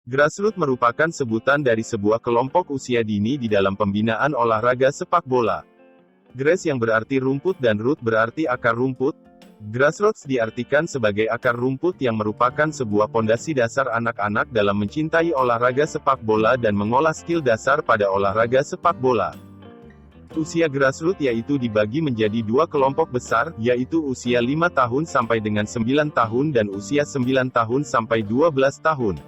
Grassroots merupakan sebutan dari sebuah kelompok usia dini di dalam pembinaan olahraga sepak bola. Grass yang berarti rumput dan root berarti akar rumput. Grassroots diartikan sebagai akar rumput yang merupakan sebuah pondasi dasar anak-anak dalam mencintai olahraga sepak bola dan mengolah skill dasar pada olahraga sepak bola. Usia grassroots yaitu dibagi menjadi dua kelompok besar, yaitu usia 5 tahun sampai dengan 9 tahun dan usia 9 tahun sampai 12 tahun.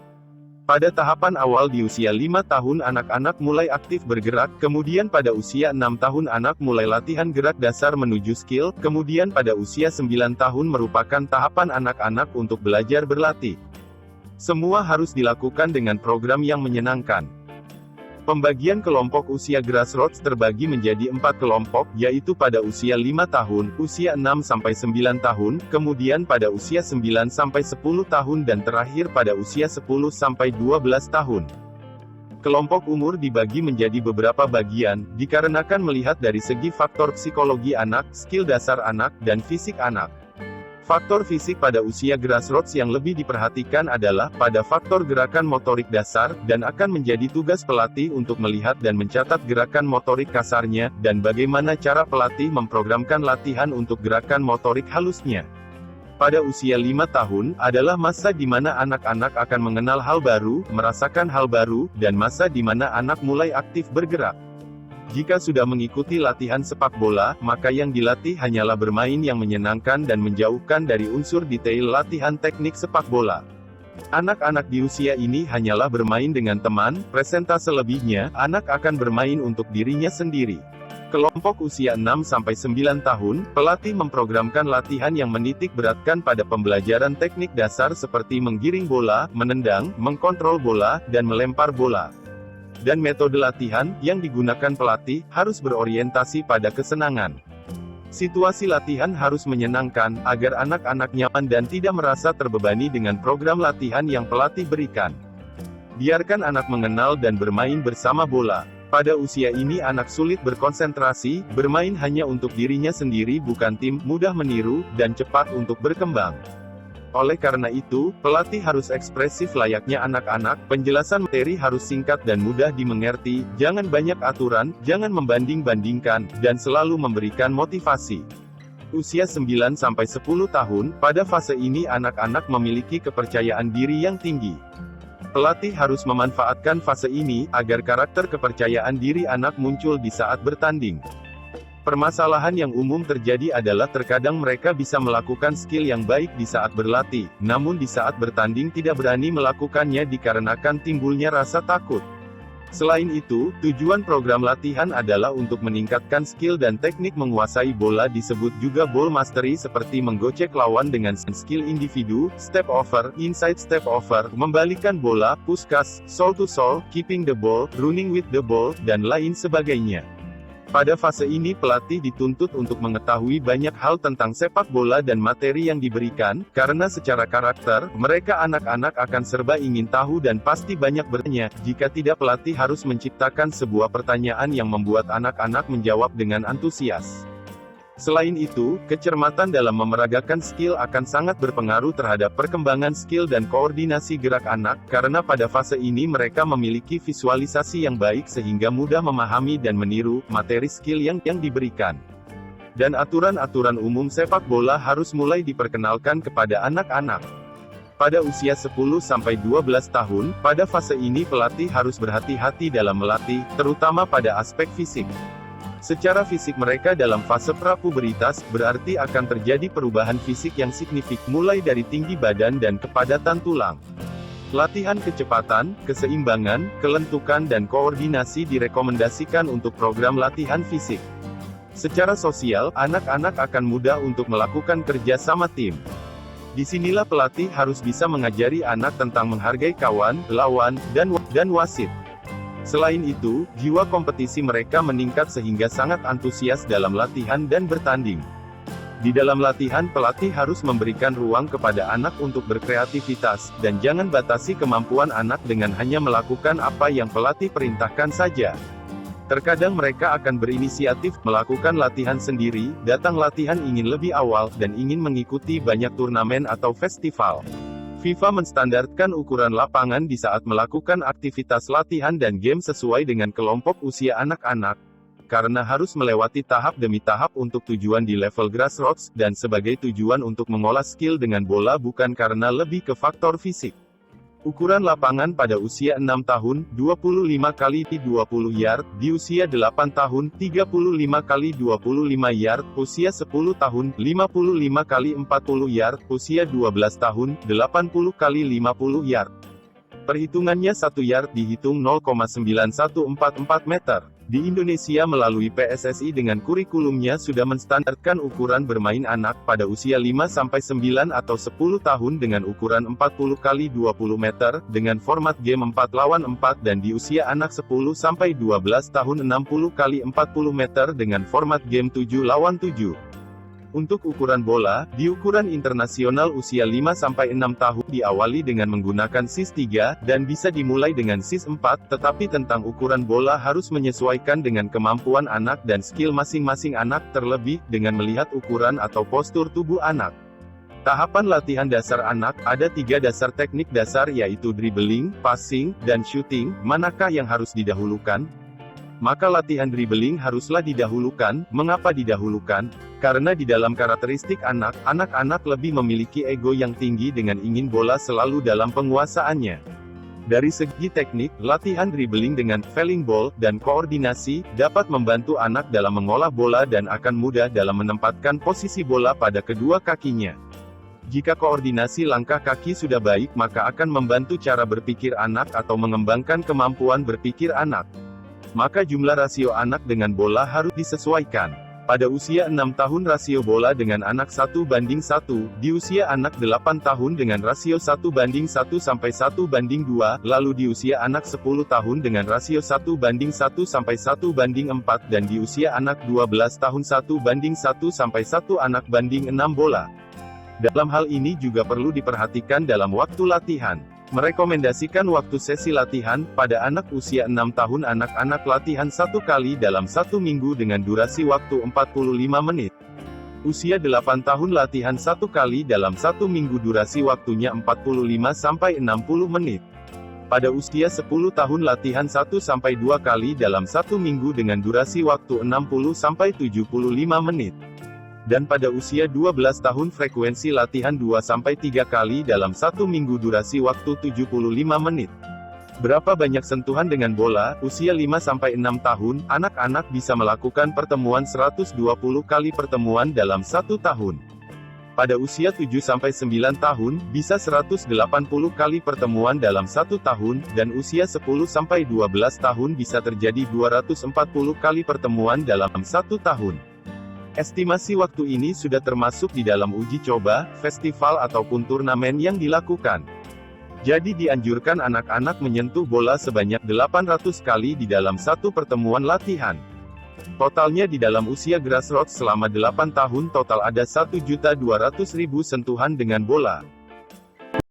Pada tahapan awal di usia 5 tahun anak-anak mulai aktif bergerak, kemudian pada usia 6 tahun anak mulai latihan gerak dasar menuju skill, kemudian pada usia 9 tahun merupakan tahapan anak-anak untuk belajar berlatih. Semua harus dilakukan dengan program yang menyenangkan. Pembagian kelompok usia grassroots terbagi menjadi 4 kelompok, yaitu pada usia 5 tahun, usia 6 sampai 9 tahun, kemudian pada usia 9 sampai 10 tahun dan terakhir pada usia 10 sampai 12 tahun. Kelompok umur dibagi menjadi beberapa bagian, dikarenakan melihat dari segi faktor psikologi anak, skill dasar anak, dan fisik anak. Faktor fisik pada usia grassroots yang lebih diperhatikan adalah pada faktor gerakan motorik dasar, dan akan menjadi tugas pelatih untuk melihat dan mencatat gerakan motorik kasarnya, dan bagaimana cara pelatih memprogramkan latihan untuk gerakan motorik halusnya. Pada usia 5 tahun, adalah masa di mana anak-anak akan mengenal hal baru, merasakan hal baru, dan masa di mana anak mulai aktif bergerak. Jika sudah mengikuti latihan sepak bola, maka yang dilatih hanyalah bermain yang menyenangkan dan menjauhkan dari unsur detail latihan teknik sepak bola. Anak-anak di usia ini hanyalah bermain dengan teman, presentase lebihnya, anak akan bermain untuk dirinya sendiri. Kelompok usia 6-9 tahun, pelatih memprogramkan latihan yang menitik beratkan pada pembelajaran teknik dasar seperti menggiring bola, menendang, mengkontrol bola, dan melempar bola. Dan metode latihan yang digunakan pelatih harus berorientasi pada kesenangan. Situasi latihan harus menyenangkan, agar anak-anak nyaman dan tidak merasa terbebani dengan program latihan yang pelatih berikan. Biarkan anak mengenal dan bermain bersama bola. Pada usia ini anak sulit berkonsentrasi, bermain hanya untuk dirinya sendiri bukan tim, mudah meniru, dan cepat untuk berkembang. Oleh karena itu, pelatih harus ekspresif layaknya anak-anak, penjelasan materi harus singkat dan mudah dimengerti, jangan banyak aturan, jangan membanding-bandingkan, dan selalu memberikan motivasi. Usia 9-10 tahun, pada fase ini anak-anak memiliki kepercayaan diri yang tinggi. Pelatih harus memanfaatkan fase ini, agar karakter kepercayaan diri anak muncul di saat bertanding. Permasalahan yang umum terjadi adalah terkadang mereka bisa melakukan skill yang baik di saat berlatih, namun di saat bertanding tidak berani melakukannya dikarenakan timbulnya rasa takut. Selain itu, tujuan program latihan adalah untuk meningkatkan skill dan teknik menguasai bola disebut juga ball mastery seperti menggocek lawan dengan skill individu, step over, inside step over, membalikan bola, push pass, soul to soul, keeping the ball, running with the ball, dan lain sebagainya. Pada fase ini pelatih dituntut untuk mengetahui banyak hal tentang sepak bola dan materi yang diberikan, karena secara karakter, mereka anak-anak akan serba ingin tahu dan pasti banyak bertanya, jika tidak pelatih harus menciptakan sebuah pertanyaan yang membuat anak-anak menjawab dengan antusias. Selain itu, kecermatan dalam memeragakan skill akan sangat berpengaruh terhadap perkembangan skill dan koordinasi gerak anak, karena pada fase ini mereka memiliki visualisasi yang baik sehingga mudah memahami dan meniru materi skill yang diberikan. Dan aturan-aturan umum sepak bola harus mulai diperkenalkan kepada anak-anak. Pada usia 10-12 tahun, pada fase ini pelatih harus berhati-hati dalam melatih, terutama pada aspek fisik. Secara fisik mereka dalam fase prapuberitas, berarti akan terjadi perubahan fisik yang signifikan mulai dari tinggi badan dan kepadatan tulang. Latihan kecepatan, keseimbangan, kelentukan dan koordinasi direkomendasikan untuk program latihan fisik. Secara sosial, anak-anak akan mudah untuk melakukan kerja sama tim. Disinilah pelatih harus bisa mengajari anak tentang menghargai kawan, lawan, dan wasit. Selain itu, jiwa kompetisi mereka meningkat sehingga sangat antusias dalam latihan dan bertanding. Di dalam latihan pelatih harus memberikan ruang kepada anak untuk berkreativitas, dan jangan batasi kemampuan anak dengan hanya melakukan apa yang pelatih perintahkan saja. Terkadang mereka akan berinisiatif, melakukan latihan sendiri, datang latihan ingin lebih awal, dan ingin mengikuti banyak turnamen atau festival. FIFA menstandarkan ukuran lapangan di saat melakukan aktivitas latihan dan game sesuai dengan kelompok usia anak-anak, karena harus melewati tahap demi tahap untuk tujuan di level grassroots, dan sebagai tujuan untuk mengolah skill dengan bola bukan karena lebih ke faktor fisik. Ukuran lapangan pada usia 6 tahun, 25 kali 20 yard, di usia 8 tahun, 35 kali 25 yard, usia 10 tahun, 55 kali 40 yard, usia 12 tahun, 80 kali 50 yard. Perhitungannya 1 yard dihitung 0,9144 meter. Di Indonesia melalui PSSI dengan kurikulumnya sudah menstandarkan ukuran bermain anak pada usia 5-9 atau 10 tahun dengan ukuran 40 kali 20 meter, dengan format game 4 lawan 4 dan di usia anak 10-12 tahun 60 kali 40 meter dengan format game 7 lawan 7. Untuk ukuran bola, di ukuran internasional usia 5-6 tahun diawali dengan menggunakan SIS 3, dan bisa dimulai dengan SIS 4, tetapi tentang ukuran bola harus menyesuaikan dengan kemampuan anak dan skill masing-masing anak, terlebih, dengan melihat ukuran atau postur tubuh anak. Tahapan latihan dasar anak, ada 3 dasar teknik dasar yaitu dribbling, passing, dan shooting. Manakah yang harus didahulukan? Maka latihan dribbling haruslah didahulukan. Mengapa didahulukan? Karena di dalam karakteristik anak-anak lebih memiliki ego yang tinggi dengan ingin bola selalu dalam penguasaannya. Dari segi teknik, latihan dribbling dengan failing ball dan koordinasi dapat membantu anak dalam mengolah bola dan akan mudah dalam menempatkan posisi bola pada kedua kakinya. Jika koordinasi langkah kaki sudah baik, maka akan membantu cara berpikir anak atau mengembangkan kemampuan berpikir anak. Maka jumlah rasio anak dengan bola harus disesuaikan. Pada usia 6 tahun rasio bola dengan anak 1:1, di usia anak 8 tahun dengan rasio 1:1 sampai 1:2, lalu di usia anak 10 tahun dengan rasio 1:1 sampai 1:4, dan di usia anak 12 tahun 1:1 sampai 1:6 bola. Dalam hal ini juga perlu diperhatikan dalam waktu latihan. Merekomendasikan waktu sesi latihan, pada anak usia 6 tahun anak-anak latihan 1 kali dalam 1 minggu dengan durasi waktu 45 menit. Usia 8 tahun latihan 1 kali dalam 1 minggu durasi waktunya 45-60 menit. Pada usia 10 tahun latihan 1-2 kali dalam 1 minggu dengan durasi waktu 60-75 menit. Dan pada usia 12 tahun frekuensi latihan 2-3 kali dalam 1 minggu durasi waktu 75 menit. Berapa banyak sentuhan dengan bola? Usia 5-6 tahun, anak-anak bisa melakukan pertemuan 120 kali pertemuan dalam 1 tahun. Pada usia 7-9 tahun, bisa 180 kali pertemuan dalam 1 tahun, dan usia 10-12 tahun bisa terjadi 240 kali pertemuan dalam 1 tahun. Estimasi waktu ini sudah termasuk di dalam uji coba, festival ataupun turnamen yang dilakukan. Jadi dianjurkan anak-anak menyentuh bola sebanyak 800 kali di dalam 1 pertemuan latihan. Totalnya di dalam usia grassroots selama 8 tahun total ada 1.200.000 sentuhan dengan bola.